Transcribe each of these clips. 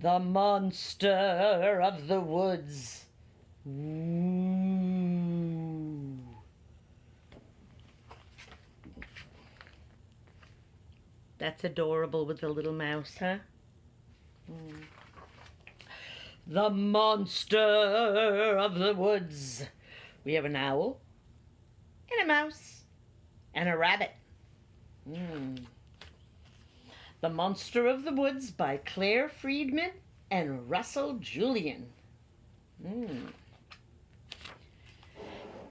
The monster of the woods. Ooh. That's adorable with the little mouse, huh? Mm. The monster of the woods. We have an owl, and a mouse, and a rabbit. Mm. The Monster of the Woods by Claire Friedman and Russell Julian. Mm.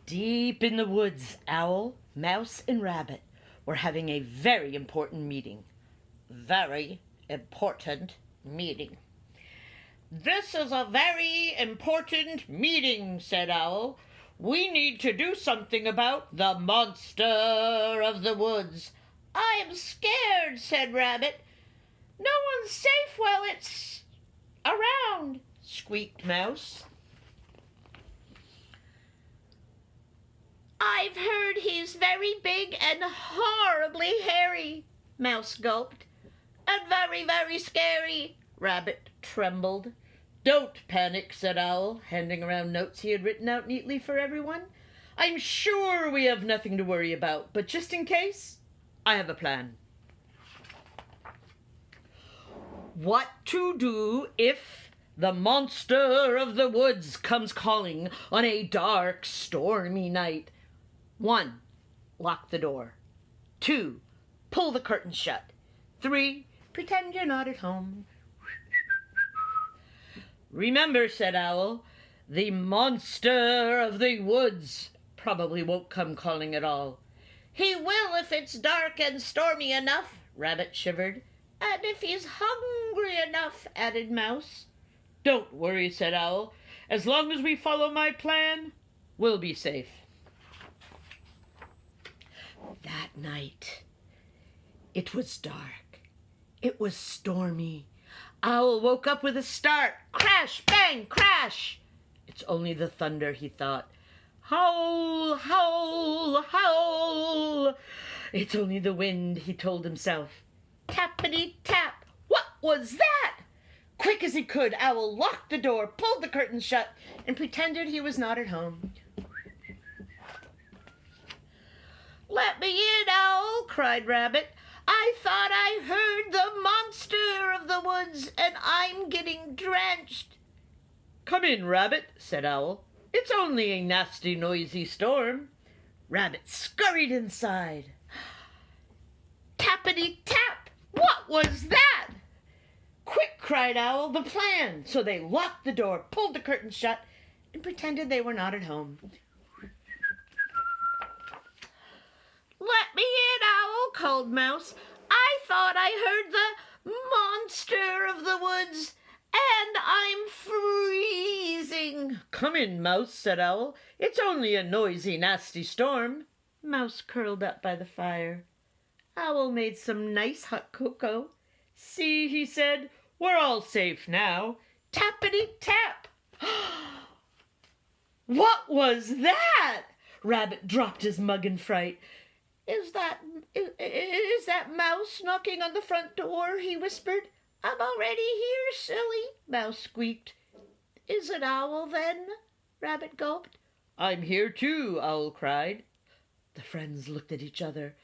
Deep in the woods, owl, mouse, and rabbit were having a very important meeting. Very important meeting. This is a very important meeting, said Owl. We need to do something about the monster of the woods. I am scared, said Rabbit. No one's safe while it's around, squeaked Mouse. I've heard he's very big and horribly hairy, Mouse gulped. And very, very scary, Rabbit trembled. Don't panic, said Owl, handing around notes he had written out neatly for everyone. I'm sure we have nothing to worry about, but just in case, I have a plan. What to do if the monster of the woods comes calling on a dark, stormy night? 1. Lock the door. 2. Pull the curtain shut. 3. Pretend you're not at home. Remember, said Owl, the monster of the woods probably won't come calling at all. He will if it's dark and stormy enough, Rabbit shivered. And if he's hungry enough, added Mouse. Don't worry, said Owl. As long as we follow my plan, we'll be safe. That night, it was dark. It was stormy. Owl woke up with a start. Crash, bang, crash. It's only the thunder, he thought. Howl, howl, howl. It's only the wind, he told himself. Tappity tap. What was that? Quick as he could, Owl locked the door, pulled the curtain shut, and pretended he was not at home. Let me in, Owl, cried Rabbit. I thought I heard the monster of the woods, and I'm getting drenched. Come in, Rabbit, said Owl. It's only a nasty, noisy storm. Rabbit scurried inside. Tappity tap! What was that? Quick, cried Owl, the plan! So they locked the door, pulled the curtain shut, and pretended they were not at home. Let me in, Owl, called Mouse. I thought I heard the monster of the woods, and I'm freezing. Come in, Mouse, said Owl. It's only a noisy, nasty storm. Mouse curled up by the fire. Owl made some nice hot cocoa. See, he said, we're all safe now. Tappity tap. What was that? Rabbit dropped his mug in fright. Is that Mouse knocking on the front door? He whispered. I'm already here, silly, Mouse squeaked. Is it Owl, then? Rabbit gulped. I'm here, too, Owl cried. The friends looked at each other.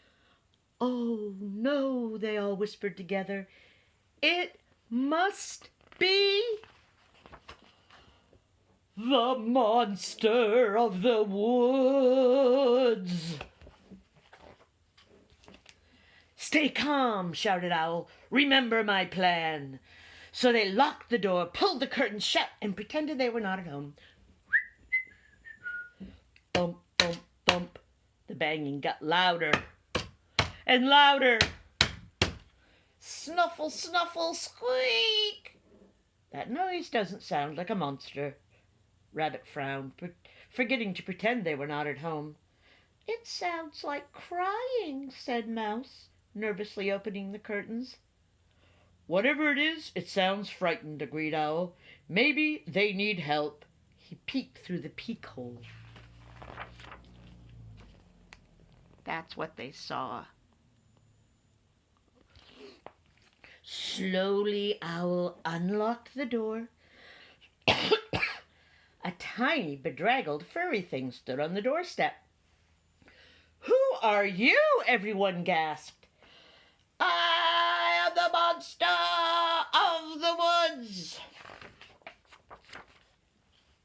Oh, no, they all whispered together. It must be the monster of the woods. Stay calm, shouted Owl. Remember my plan. So they locked the door, pulled the curtain shut, and pretended they were not at home. Bump, bump, bump. The banging got louder and louder. Snuffle, snuffle, squeak. That noise doesn't sound like a monster. Rabbit frowned, forgetting to pretend they were not at home. It sounds like crying, said Mouse, nervously opening the curtains. Whatever it is, it sounds frightened, agreed Owl. Maybe they need help. He peeked through the peek hole. That's what they saw. Slowly, Owl unlocked the door. A tiny, bedraggled furry thing stood on the doorstep. "Who are you?" everyone gasped. "I am the monster of the woods."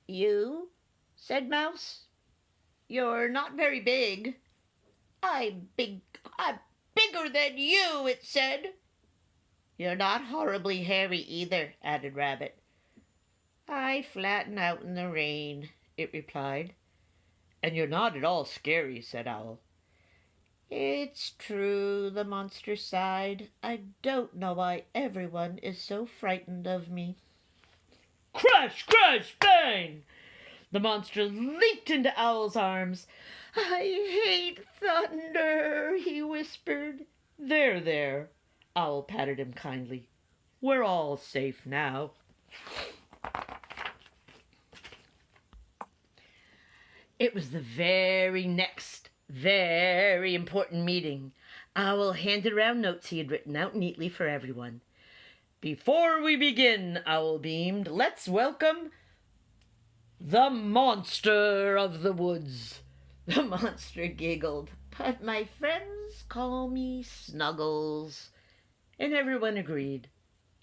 "You?" said Mouse. "You're not very big." I'm bigger than you," it said. "You're not horribly hairy either," added Rabbit. "I flatten out in the rain," it replied. "And you're not at all scary," said Owl. "It's true," the monster sighed. "I don't know why everyone is so frightened of me." Crash, crash, bang! The monster leaped into Owl's arms. "I hate thunder," he whispered. There, there. Owl patted him kindly. "We're all safe now." It was the very next, very important meeting. Owl handed around notes he had written out neatly for everyone. "Before we begin," Owl beamed, "let's welcome the monster of the woods." The monster giggled. "But my friends call me Snuggles." And everyone agreed.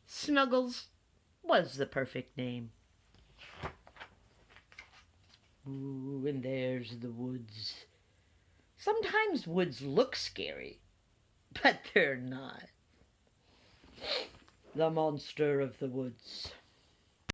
Snuggles was the perfect name. Ooh, and there's the woods. Sometimes woods look scary, but they're not. The monster of the woods.